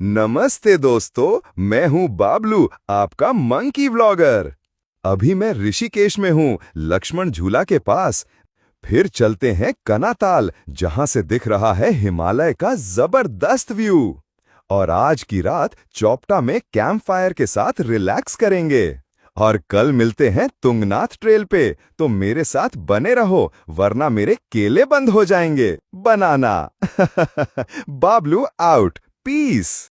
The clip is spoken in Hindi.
नमस्ते दोस्तों, मैं हूँ बाबलू, आपका मंकी व्लॉगर। अभी मैं ऋषिकेश में हूँ, लक्ष्मण झूला के पास। फिर चलते हैं कनाताल, जहाँ से दिख रहा है हिमालय का जबरदस्त व्यू। और आज की रात चौपटा में कैंप फायर के साथ रिलैक्स करेंगे। और कल मिलते हैं तुंगनाथ ट्रेल पे, तो मेरे साथ बने रहो, वरना मेरे केले बंद हो जाएंगे। बनाना। बाबलू आउट। पीस।